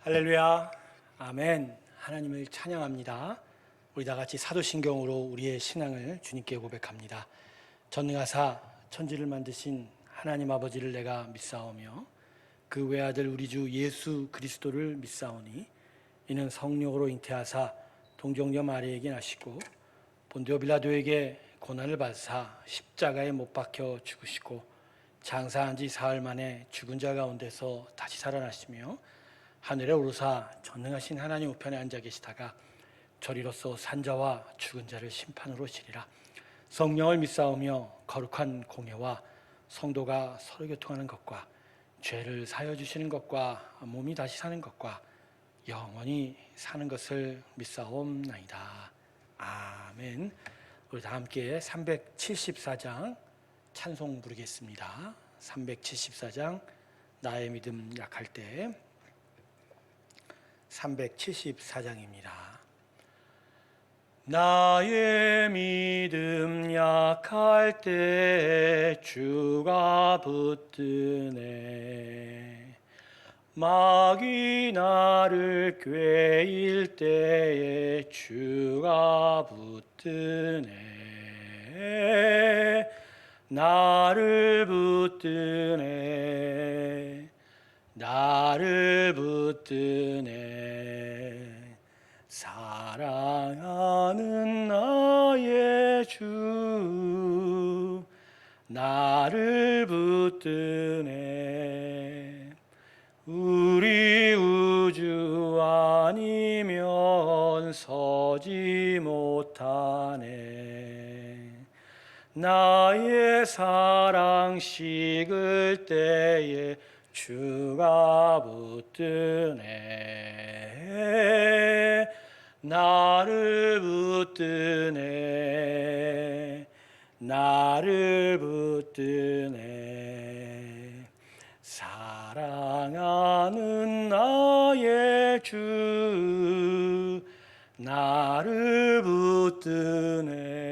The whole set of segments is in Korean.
할렐루야, 아멘. 하나님을 찬양합니다. 우리 다 같이 사도신경으로 우리의 신앙을 주님께 고백합니다. 전능하사 천지를 만드신 하나님 아버지를 내가 믿사오며 그 외아들 우리 주 예수 그리스도를 믿사오니 이는 성령으로 잉태하사 동정녀 마리아에게 나시고 본디오 빌라도에게 고난을 받으사 십자가에 못 박혀 죽으시고 장사한 지 사흘 만에 죽은 자 가운데서 다시 살아나시며 하늘에 오르사 전능하신 하나님 우편에 앉아 계시다가 저리로서 산자와 죽은 자를 심판으로 오시리라. 성령을 믿사오며 거룩한 공예와 성도가 서로 교통하는 것과 죄를 사하여 주시는 것과 몸이 다시 사는 것과 영원히 사는 것을 믿사옵나이다. 아멘. 우리 다 함께 374장 찬송 부르겠습니다. 374장 나의 믿음 약할 때 374장입니다. 나의 믿음 약할 때 주가 붙드네. 마귀 나를 꾀일 때에 주가 붙드네. 나를 붙드네. 나를 붙드네. 사랑하는 나의 주 나를 붙드네. 우리 우주 아니면 서지 못하네. 나의 사랑 식을 때에 주가 붙드네. 나를 붙드네. 나를 붙드네. 사랑하는 나의 주 나를 붙드네.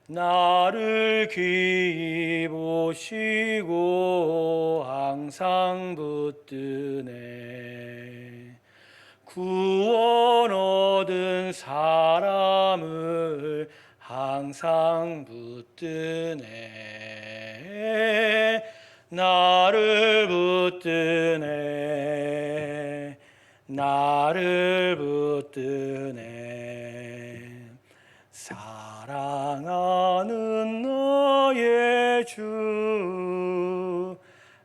나를 귀히 보시고 항상 붙드네. 구원 얻은 사람을 항상 붙드네. 나를 붙드네. 나를 붙드네. 사랑하는 나의 주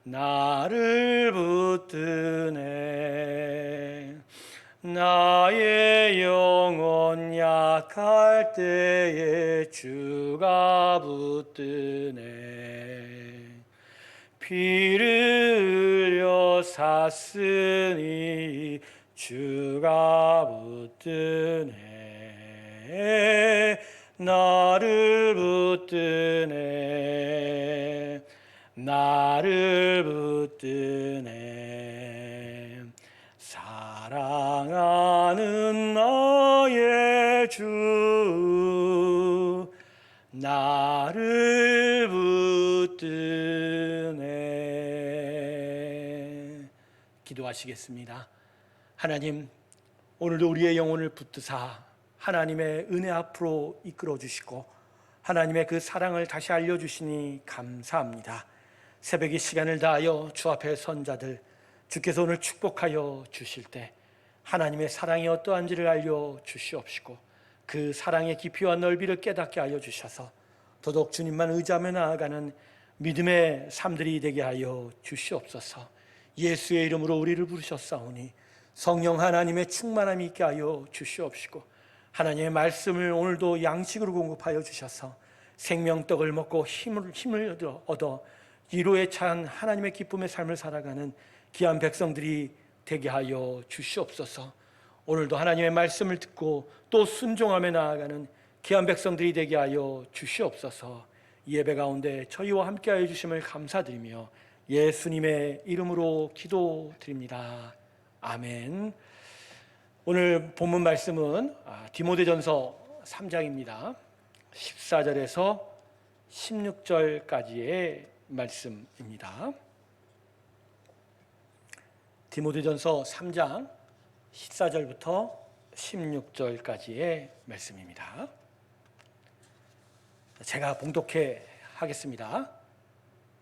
나를 붙드네. 나의 영혼 약할 때에 주가 붙드네. 피를 흘려 샀으니 주가 붙드네. 나를 붙드네. 나를 붙드네. 사랑하는 나의 주 나를 붙드네. 기도하시겠습니다. 하나님, 오늘도 우리의 영혼을 붙드사 하나님의 은혜 앞으로 이끌어 주시고 하나님의 그 사랑을 다시 알려주시니 감사합니다. 새벽의 시간을 다하여 주 앞에 선 자들, 주께서 오늘 축복하여 주실 때 하나님의 사랑이 어떠한지를 알려주시옵시고 그 사랑의 깊이와 넓이를 깨닫게 하여 주셔서 더더욱 주님만 의지하며 나아가는 믿음의 삶들이 되게 하여 주시옵소서. 예수의 이름으로 우리를 부르셨사오니 성령 하나님의 충만함이 있게 하여 주시옵시고 하나님의 말씀을 오늘도 양식으로 공급하여 주셔서 생명떡을 먹고 힘을 얻어 위로에 찬 하나님의 기쁨의 삶을 살아가는 귀한 백성들이 되게 하여 주시옵소서. 오늘도 하나님의 말씀을 듣고 또 순종하며 나아가는 귀한 백성들이 되게 하여 주시옵소서. 이 예배 가운데 저희와 함께 하여 주심을 감사드리며 예수님의 이름으로 기도드립니다. 아멘. 오늘 본문 말씀은 디모데전서 3장입니다. 14절에서 16절까지의 말씀입니다. 디모데전서 3장 14절부터 16절까지의 말씀입니다. 제가 봉독해 하겠습니다.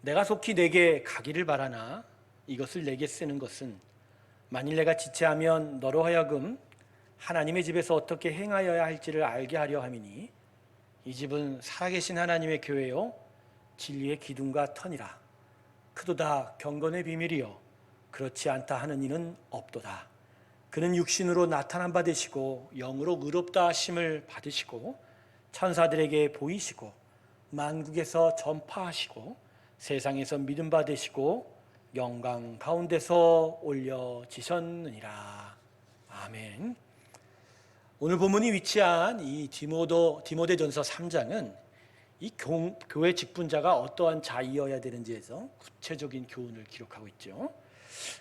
내가 속히 내게 가기를 바라나 이것을 내게 쓰는 것은 만일 내가 지체하면 너로 하여금 하나님의 집에서 어떻게 행하여야 할지를 알게 하려 함이니 이 집은 살아계신 하나님의 교회요 진리의 기둥과 터니라. 크도다 경건의 비밀이요 그렇지 않다 하는 이는 없도다. 그는 육신으로 나타난 바 되시고 영으로 의롭다 하심을 받으시고 천사들에게 보이시고 만국에서 전파하시고 세상에서 믿음 바 되시고 영광 가운데서 올려지셨느니라. 아멘. 오늘 본문이 위치한 이 디모데전서 3장은 이 교회 직분자가 어떠한 자이어야 되는지에서 구체적인 교훈을 기록하고 있죠.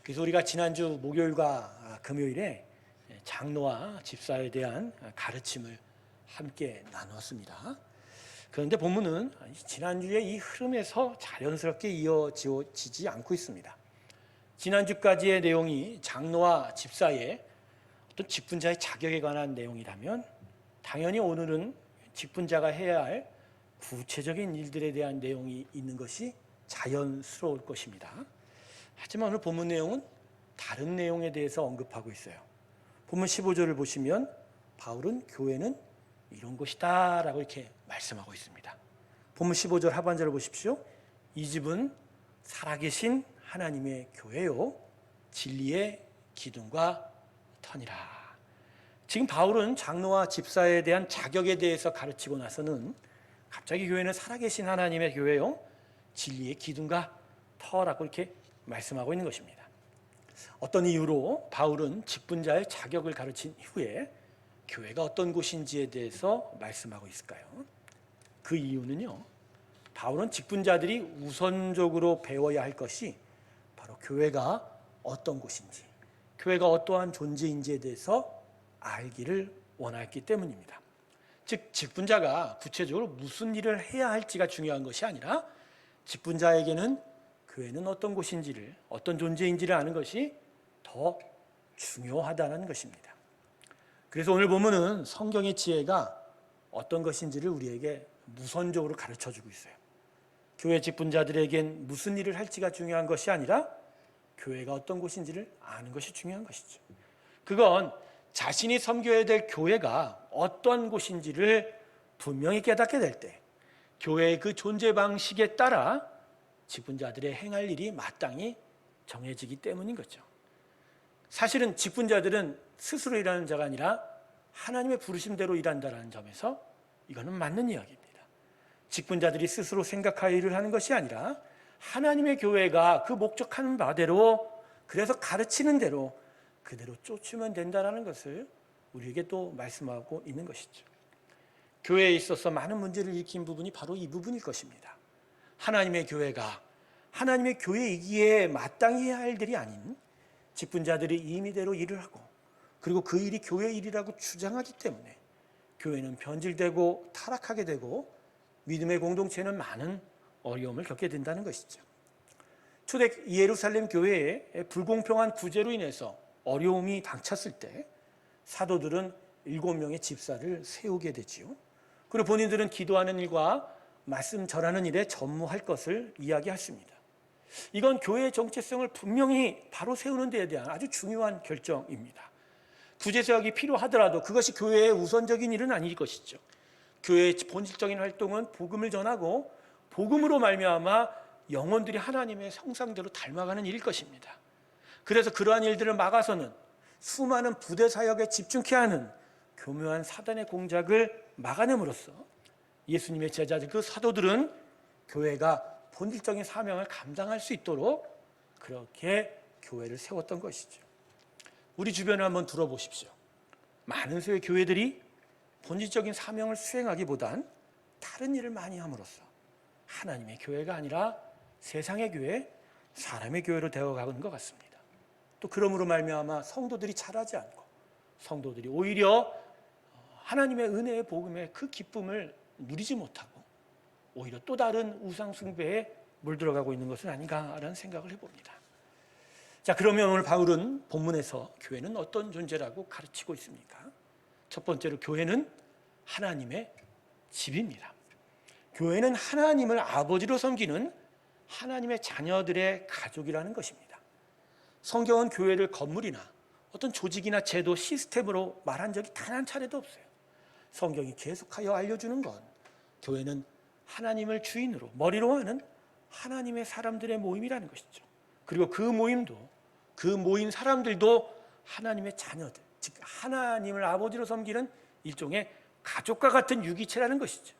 그래서 우리가 지난주 목요일과 금요일에 장로와 집사에 대한 가르침을 함께 나누었습니다. 그런데 본문은 지난주의 이 흐름에서 자연스럽게 이어지지 않고 있습니다. 지난주까지의 내용이 장로와 집사의 어떤 직분자의 자격에 관한 내용이라면 당연히 오늘은 직분자가 해야 할 구체적인 일들에 대한 내용이 있는 것이 자연스러울 것입니다. 하지만 오늘 본문 내용은 다른 내용에 대해서 언급하고 있어요. 본문 15절을 보시면 바울은 교회는 이런 것이다 라고 이렇게 말씀하고 있습니다. 본문 15절 하반절을 보십시오. 이 집은 살아계신 하나님의 교회요 진리의 기둥과 터니라. 지금 바울은 장로와 집사에 대한 자격에 대해서 가르치고 나서는 갑자기 교회는 살아계신 하나님의 교회요 진리의 기둥과 터라고 이렇게 말씀하고 있는 것입니다. 어떤 이유로 바울은 직분자의 자격을 가르친 이후에 교회가 어떤 곳인지에 대해서 말씀하고 있을까요? 그 이유는요, 바울은 직분자들이 우선적으로 배워야 할 것이 바로 교회가 어떤 곳인지, 교회가 어떠한 존재인지에 대해서 알기를 원했기 때문입니다. 즉 직분자가 구체적으로 무슨 일을 해야 할지가 중요한 것이 아니라 직분자에게는 교회는 어떤 곳인지를, 어떤 존재인지를 아는 것이 더 중요하다는 것입니다. 그래서 오늘 본문은 성경의 지혜가 어떤 것인지를 우리에게 무선적으로 가르쳐주고 있어요. 교회 직분자들에겐 무슨 일을 할지가 중요한 것이 아니라 교회가 어떤 곳인지를 아는 것이 중요한 것이죠. 그건 자신이 섬겨야 될 교회가 어떤 곳인지를 분명히 깨닫게 될 때 교회의 그 존재 방식에 따라 직분자들의 행할 일이 마땅히 정해지기 때문인 거죠. 사실은 직분자들은 스스로 일하는 자가 아니라 하나님의 부르심대로 일한다는 점에서 이거는 맞는 이야기입니다. 직분자들이 스스로 생각할 일을 하는 것이 아니라 하나님의 교회가 그 목적하는 바대로, 그래서 가르치는 대로 그대로 쫓으면 된다는 것을 우리에게 또 말씀하고 있는 것이죠. 교회에 있어서 많은 문제를 일으킨 부분이 바로 이 부분일 것입니다. 하나님의 교회가 하나님의 교회이기에 마땅히 해야 할 일이 아닌 직분자들이 임의대로 일을 하고 그리고 그 일이 교회 일이라고 주장하기 때문에 교회는 변질되고 타락하게 되고 믿음의 공동체는 많은 어려움을 겪게 된다는 것이죠. 초대 예루살렘 교회의 불공평한 구제로 인해서 어려움이 닥쳤을 때 사도들은 7명의 집사를 세우게 되지요. 그리고 본인들은 기도하는 일과 말씀 전하는 일에 전무할 것을 이야기했습니다. 이건 교회의 정체성을 분명히 바로 세우는 데에 대한 아주 중요한 결정입니다. 구제사역이 필요하더라도 그것이 교회의 우선적인 일은 아닐 것이죠. 교회의 본질적인 활동은 복음을 전하고 복음으로 말미암아 영혼들이 하나님의 형상대로 닮아가는 일일 것입니다. 그래서 그러한 일들을 막아서는 수많은 부대 사역에 집중케 하는 교묘한 사단의 공작을 막아냄으로써 예수님의 제자들, 그 사도들은 교회가 본질적인 사명을 감당할 수 있도록 그렇게 교회를 세웠던 것이죠. 우리 주변을 한번 둘러보십시오. 많은 수의 교회들이 본질적인 사명을 수행하기보단 다른 일을 많이 함으로써 하나님의 교회가 아니라 세상의 교회, 사람의 교회로 되어가는 것 같습니다. 또 그러므로 말미암아 성도들이 자라지 않고 성도들이 오히려 하나님의 은혜의 복음의 그 기쁨을 누리지 못하고 오히려 또 다른 우상 숭배에 물들어가고 있는 것은 아닌가라는 생각을 해봅니다. 자, 그러면 오늘 바울은 본문에서 교회는 어떤 존재라고 가르치고 있습니까? 첫 번째로 교회는 하나님의 집입니다. 교회는 하나님을 아버지로 섬기는 하나님의 자녀들의 가족이라는 것입니다. 성경은 교회를 건물이나 어떤 조직이나 제도, 시스템으로 말한 적이 단 한 차례도 없어요. 성경이 계속하여 알려주는 건 교회는 하나님을 주인으로, 머리로 하는 하나님의 사람들의 모임이라는 것이죠. 그리고 그 모임도, 그 모인 사람들도 하나님의 자녀들, 즉 하나님을 아버지로 섬기는 일종의 가족과 같은 유기체라는 것이죠.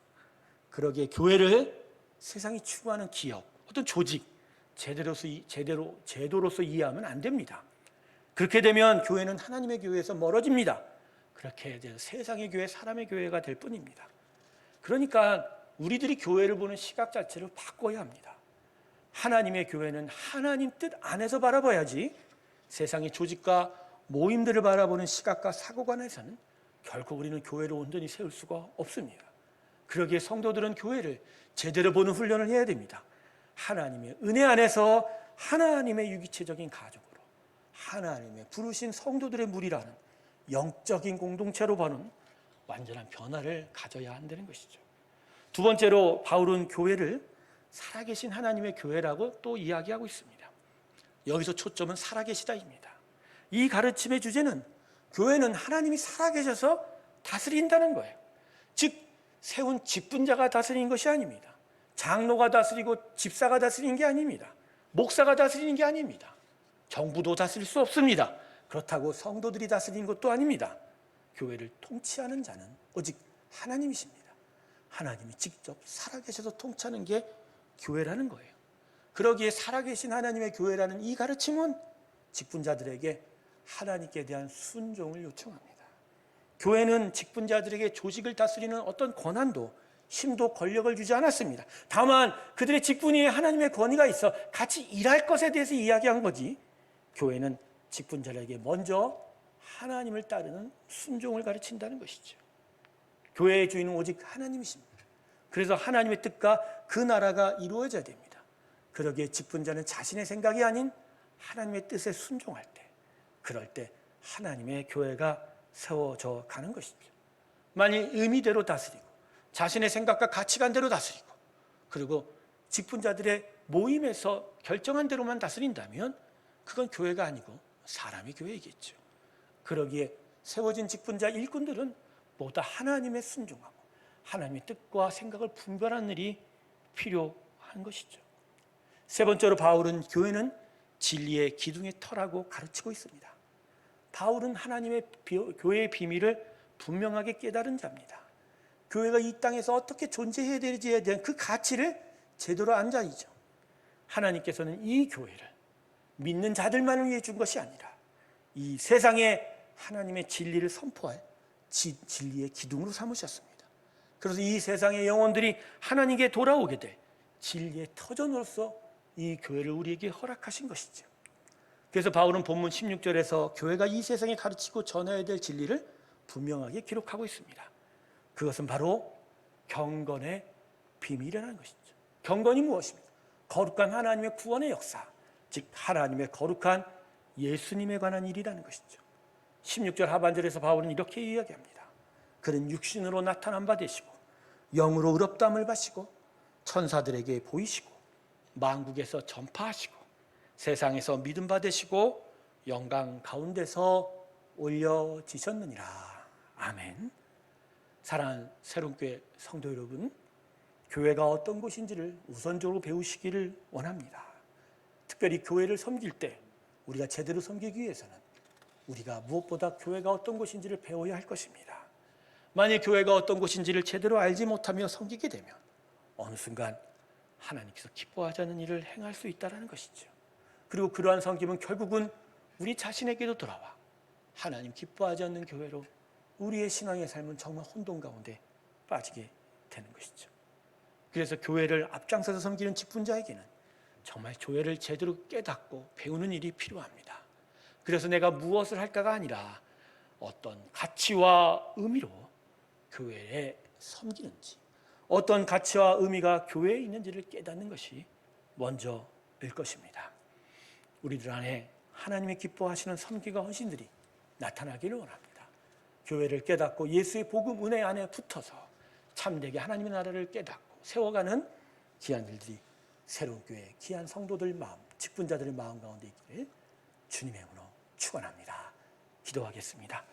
그러기에 교회를 세상이 추구하는 기업, 어떤 조직, 제도로서 이해하면 안 됩니다. 그렇게 되면 교회는 하나님의 교회에서 멀어집니다. 그렇게 돼서 세상의 교회, 사람의 교회가 될 뿐입니다. 그러니까 우리들이 교회를 보는 시각 자체를 바꿔야 합니다. 하나님의 교회는 하나님 뜻 안에서 바라봐야지 세상의 조직과 모임들을 바라보는 시각과 사고관에서는 결코 우리는 교회를 온전히 세울 수가 없습니다. 그러기에 성도들은 교회를 제대로 보는 훈련을 해야 됩니다. 하나님의 은혜 안에서 하나님의 유기체적인 가족으로 하나님의 부르신 성도들의 무리라는 영적인 공동체로 보는 완전한 변화를 가져야 한다는 것이죠. 두 번째로 바울은 교회를 살아계신 하나님의 교회라고 또 이야기하고 있습니다. 여기서 초점은 살아계시다입니다. 이 가르침의 주제는 교회는 하나님이 살아계셔서 다스린다는 거예요. 즉 세운 직분자가 다스리는 것이 아닙니다. 장로가 다스리고 집사가 다스리는 게 아닙니다. 목사가 다스리는 게 아닙니다. 정부도 다스릴 수 없습니다. 그렇다고 성도들이 다스리는 것도 아닙니다. 교회를 통치하는 자는 오직 하나님이십니다. 하나님이 직접 살아계셔서 통치하는 게 교회라는 거예요. 그러기에 살아계신 하나님의 교회라는 이 가르침은 직분자들에게 하나님께 대한 순종을 요청합니다. 교회는 직분자들에게 조직을 다스리는 어떤 권한도 힘도 권력을 주지 않았습니다. 다만 그들의 직분 위에 하나님의 권위가 있어 같이 일할 것에 대해서 이야기한 거지, 교회는 직분자들에게 먼저 하나님을 따르는 순종을 가르친다는 것이죠. 교회의 주인은 오직 하나님이십니다. 그래서 하나님의 뜻과 그 나라가 이루어져야 됩니다. 그러기에 직분자는 자신의 생각이 아닌 하나님의 뜻에 순종할 때, 그럴 때 하나님의 교회가 세워져 가는 것이죠. 만일 의미대로 다스리고 자신의 생각과 가치관대로 다스리고 그리고 직분자들의 모임에서 결정한 대로만 다스린다면 그건 교회가 아니고 사람의 교회이겠죠. 그러기에 세워진 직분자 일꾼들은 모두 하나님의 순종하고 하나님의 뜻과 생각을 분별하는 일이 필요한 것이죠. 세 번째로 바울은 교회는 진리의 기둥의 터라고 가르치고 있습니다. 바울은 하나님의 교회의 비밀을 분명하게 깨달은 자입니다. 교회가 이 땅에서 어떻게 존재해야 되는지에 대한 그 가치를 제대로 안 자이죠. 하나님께서는 이 교회를 믿는 자들만을 위해 준 것이 아니라 이 세상에 하나님의 진리를 선포할 진리의 기둥으로 삼으셨습니다. 그래서 이 세상의 영혼들이 하나님께 돌아오게 될 진리의 터전으로서 이 교회를 우리에게 허락하신 것이죠. 그래서 바울은 본문 16절에서 교회가 이 세상에 가르치고 전해야 될 진리를 분명하게 기록하고 있습니다. 그것은 바로 경건의 비밀이라는 것이죠. 경건이 무엇입니까? 거룩한 하나님의 구원의 역사, 즉 하나님의 거룩한 예수님에 관한 일이라는 것이죠. 16절 하반절에서 바울은 이렇게 이야기합니다. 그는 육신으로 나타난 바 되시고 영으로 의롭다함을 받으시고 천사들에게 보이시고 만국에서 전파하시고 세상에서 믿음 받으시고 영광 가운데서 올려지셨느니라. 아멘. 사랑하는 새롬교회 성도 여러분, 교회가 어떤 곳인지를 우선적으로 배우시기를 원합니다. 특별히 교회를 섬길 때 우리가 제대로 섬기기 위해서는 우리가 무엇보다 교회가 어떤 곳인지를 배워야 할 것입니다. 만일 교회가 어떤 곳인지를 제대로 알지 못하며 섬기게 되면 어느 순간 하나님께서 기뻐하지 않는 일을 행할 수 있다는 것이죠. 그리고 그러한 섬김은 결국은 우리 자신에게도 돌아와 하나님 기뻐하지 않는 교회로 우리의 신앙의 삶은 정말 혼돈 가운데 빠지게 되는 것이죠. 그래서 교회를 앞장서서 섬기는 직분자에게는 정말 교회를 제대로 깨닫고 배우는 일이 필요합니다. 그래서 내가 무엇을 할까가 아니라 어떤 가치와 의미로 교회에 섬기는지, 어떤 가치와 의미가 교회에 있는지를 깨닫는 것이 먼저일 것입니다. 우리들 안에 하나님의 기뻐하시는 선기가 헌신들이 나타나기를 원합니다. 교회를 깨닫고 예수의 복음 은혜 안에 붙어서 참되게 하나님의 나라를 깨닫고 세워가는 귀한 일들이 새로운 교회, 귀한 성도들 마음, 직분자들의 마음 가운데 있기를 주님의 이름으로 축원합니다. 기도하겠습니다.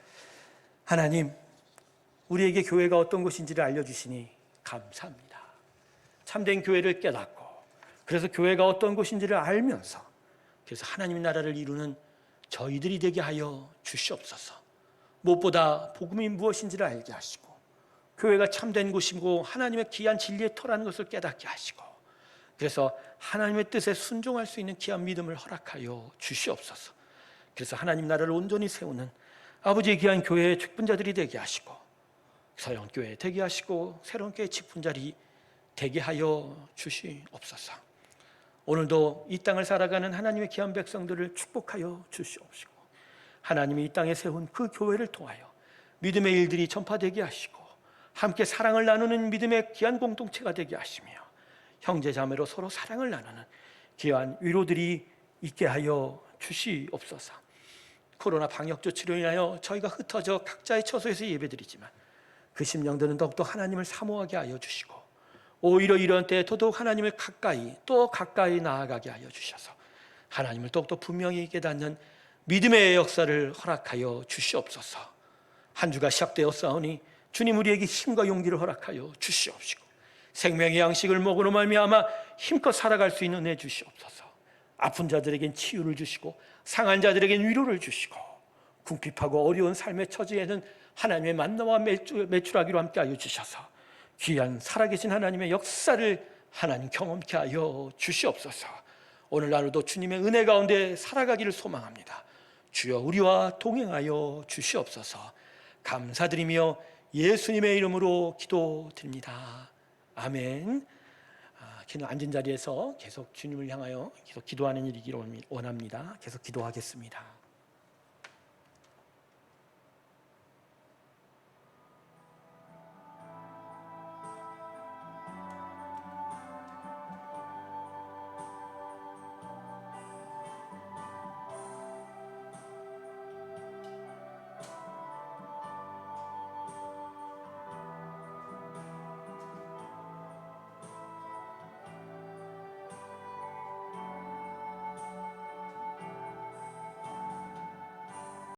하나님, 우리에게 교회가 어떤 것인지를 알려주시니 감사합니다. 참된 교회를 깨닫고 그래서 교회가 어떤 것인지를 알면서 그래서 하나님의 나라를 이루는 저희들이 되게 하여 주시옵소서. 무엇보다 복음이 무엇인지를 알게 하시고 교회가 참된 곳이고 하나님의 귀한 진리의 터라는 것을 깨닫게 하시고 그래서 하나님의 뜻에 순종할 수 있는 귀한 믿음을 허락하여 주시옵소서. 그래서 하나님 나라를 온전히 세우는 아버지의 귀한 교회의 직분자들이 되게 하시고 새로운 교회 되게 하시고 새로운 교회 직분자들이 되게 하여 주시옵소서. 오늘도 이 땅을 살아가는 하나님의 귀한 백성들을 축복하여 주시옵시고 하나님이 이 땅에 세운 그 교회를 통하여 믿음의 일들이 전파되게 하시고 함께 사랑을 나누는 믿음의 귀한 공동체가 되게 하시며 형제 자매로 서로 사랑을 나누는 귀한 위로들이 있게 하여 주시옵소서. 코로나 방역 조치로 인하여 저희가 흩어져 각자의 처소에서 예배드리지만 그 심령들은 더욱더 하나님을 사모하게 하여 주시고 오히려 이런 때에 더더욱 하나님을 또 가까이 나아가게 하여 주셔서 하나님을 더욱더 분명히 깨닫는 믿음의 역사를 허락하여 주시옵소서. 한 주가 시작되었사오니 주님 우리에게 힘과 용기를 허락하여 주시옵시고 생명의 양식을 먹으로 말미암아 힘껏 살아갈 수 있는 은혜 주시옵소서. 아픈 자들에겐 치유를 주시고 상한 자들에겐 위로를 주시고 궁핍하고 어려운 삶의 처지에는 하나님의 만나와 매출하기로 함께하여 주셔서 귀한 살아계신 하나님의 역사를 하나님 경험케 하여 주시옵소서. 오늘 하루도 주님의 은혜 가운데 살아가기를 소망합니다. 주여 우리와 동행하여 주시옵소서. 감사드리며 예수님의 이름으로 기도드립니다. 아멘. 앉은 자리에서 계속 주님을 향하여 계속 기도하는 일이기를 원합니다. 계속 기도하겠습니다.